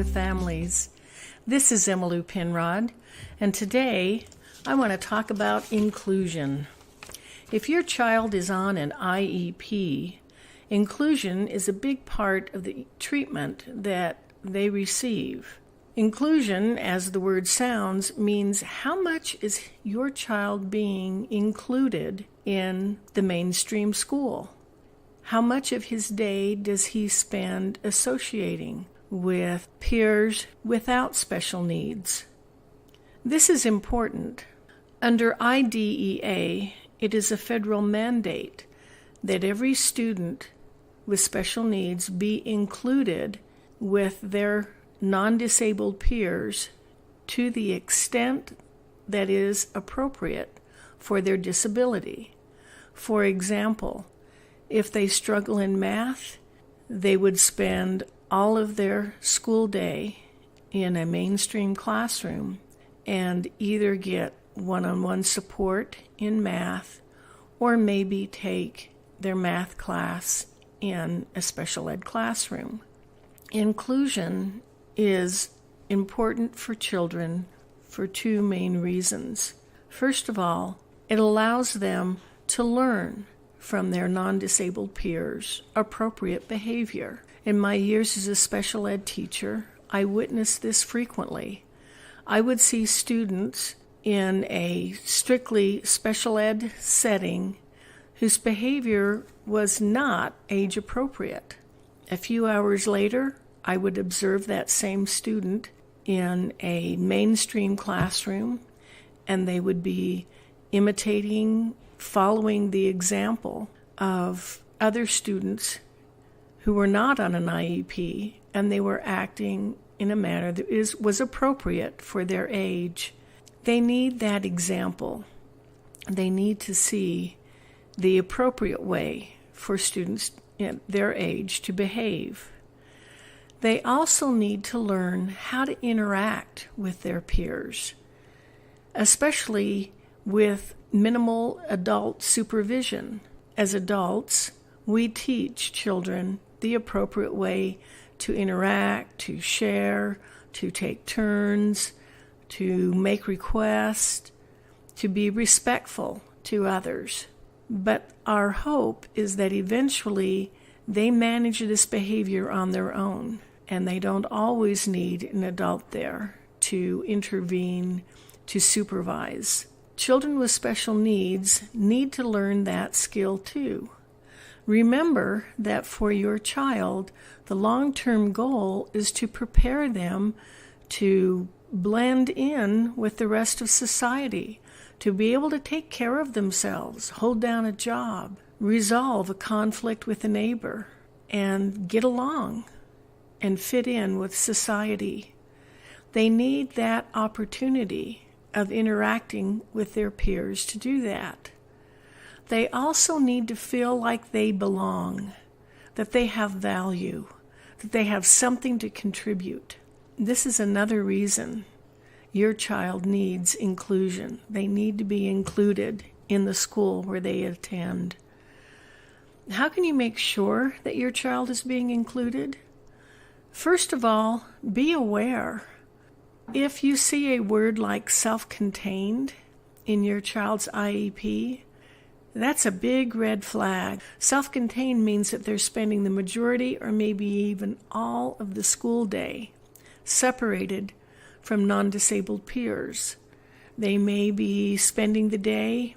families. This is Emmylou Penrod, and today I want to talk about inclusion. If your child is on an IEP, inclusion is a big part of the treatment that they receive. Inclusion, as the word sounds, means how much is your child being included in the mainstream school? How much of his day does he spend associating with peers without special needs? This is important. Under IDEA, it is a federal mandate that every student with special needs be included with their non-disabled peers to the extent that is appropriate for their disability. For example, if they struggle in math, they would spend all of their school day in a mainstream classroom and either get one-on-one support in math or maybe take their math class in a special ed classroom. Inclusion is important for children for two main reasons. First of all, it allows them to learn from their non-disabled peers appropriate behavior. In my years as a special ed teacher, I witnessed this frequently. I would see students in a strictly special ed setting whose behavior was not age appropriate. A few hours later, I would observe that same student in a mainstream classroom, and they would be imitating, following the example of other students who were not on an IEP, and they were acting in a manner that was appropriate for their age. They need that example. They need to see the appropriate way for students at their age to behave. They also need to learn how to interact with their peers, especially with minimal adult supervision. As adults, we teach children the appropriate way to interact, to share, to take turns, to make requests, to be respectful to others. But our hope is that eventually they manage this behavior on their own, and they don't always need an adult there to intervene, to supervise. Children with special needs need to learn that skill too. Remember that for your child, the long-term goal is to prepare them to blend in with the rest of society, to be able to take care of themselves, hold down a job, resolve a conflict with a neighbor, and get along and fit in with society. They need that opportunity of interacting with their peers to do that. They also need to feel like they belong, that they have value, that they have something to contribute. This is another reason your child needs inclusion. They need to be included in the school where they attend. How can you make sure that your child is being included? First of all, be aware. If you see a word like self-contained in your child's IEP, that's a big red flag. Self-contained means that they're spending the majority or maybe even all of the school day separated from non-disabled peers. They may be spending the day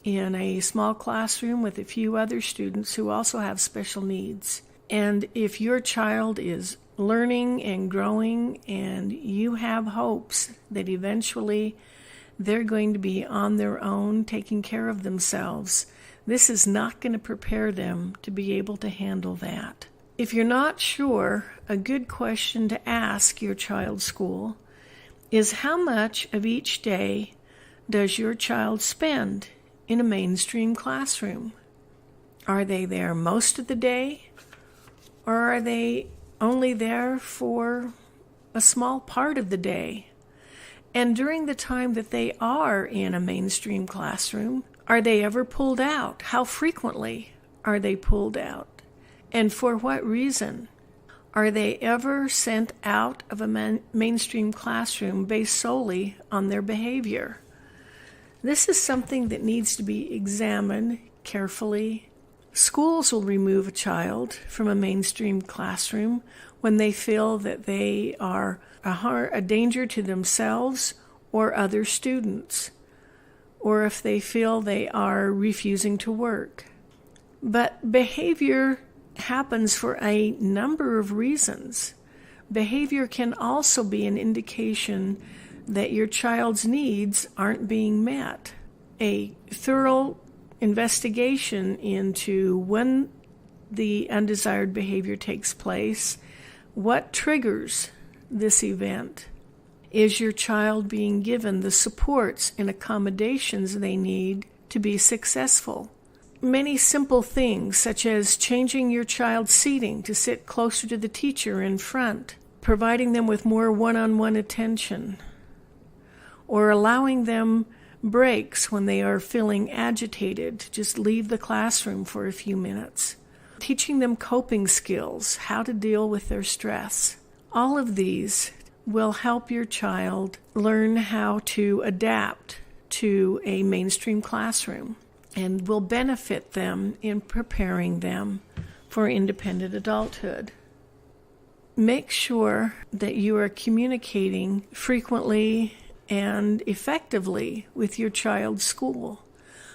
in a small classroom with a few other students who also have special needs. And if your child is learning and growing and you have hopes that eventually they're going to be on their own, taking care of themselves, this is not going to prepare them to be able to handle that. If you're not sure, a good question to ask your child's school is how much of each day does your child spend in a mainstream classroom? Are they there most of the day, or are they only there for a small part of the day? And during the time that they are in a mainstream classroom, are they ever pulled out? How frequently are they pulled out? And for what reason? Are they ever sent out of a mainstream classroom based solely on their behavior? This is something that needs to be examined carefully. Schools will remove a child from a mainstream classroom when they feel that they are a danger to themselves or other students, or if they feel they are refusing to work. But behavior happens for a number of reasons. Behavior can also be an indication that your child's needs aren't being met. A thorough investigation into when the undesired behavior takes place, what triggers this event. Is your child being given the supports and accommodations they need to be successful? Many simple things, such as changing your child's seating to sit closer to the teacher in front, providing them with more one-on-one attention, or allowing them breaks when they are feeling agitated to just leave the classroom for a few minutes, teaching them coping skills, how to deal with their stress. All of these will help your child learn how to adapt to a mainstream classroom and will benefit them in preparing them for independent adulthood. Make sure that you are communicating frequently and effectively with your child's school.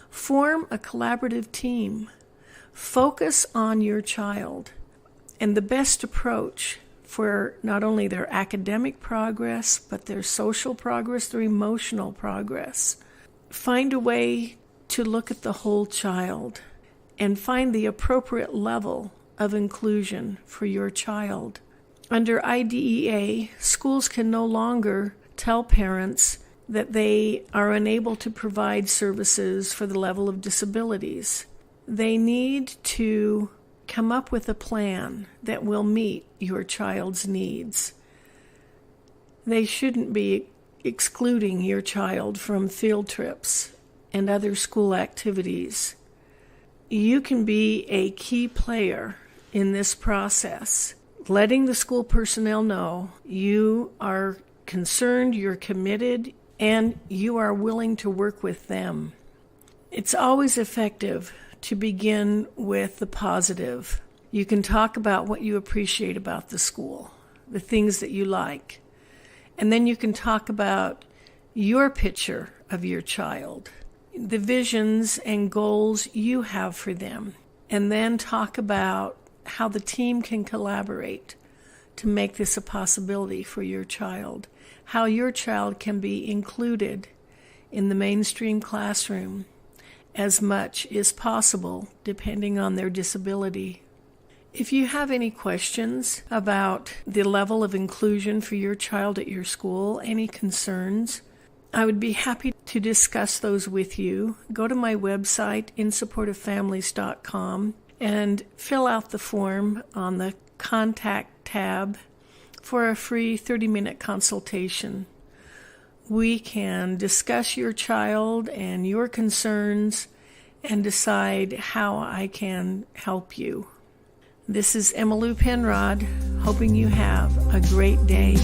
Form a collaborative team. Focus on your child and the best approach for not only their academic progress, but their social progress, their emotional progress. Find a way to look at the whole child and find the appropriate level of inclusion for your child. Under IDEA, schools can no longer tell parents that they are unable to provide services for the level of disabilities. They need to come up with a plan that will meet your child's needs. They shouldn't be excluding your child from field trips and other school activities. You can be a key player in this process, letting the school personnel know you are concerned, you're committed, and you are willing to work with them. It's always effective to begin with the positive. You can talk about what you appreciate about the school, the things that you like, and then you can talk about your picture of your child, the visions and goals you have for them, and then talk about how the team can collaborate to make this a possibility for your child, how your child can be included in the mainstream classroom as much as possible, depending on their disability. If you have any questions about the level of inclusion for your child at your school, any concerns, I would be happy to discuss those with you. Go to my website, insupportoffamilies.com, and fill out the form on the Contact tab for a free 30-minute consultation. We can discuss your child and your concerns and decide how I can help you. This is Emmylou Penrod, hoping you have a great day.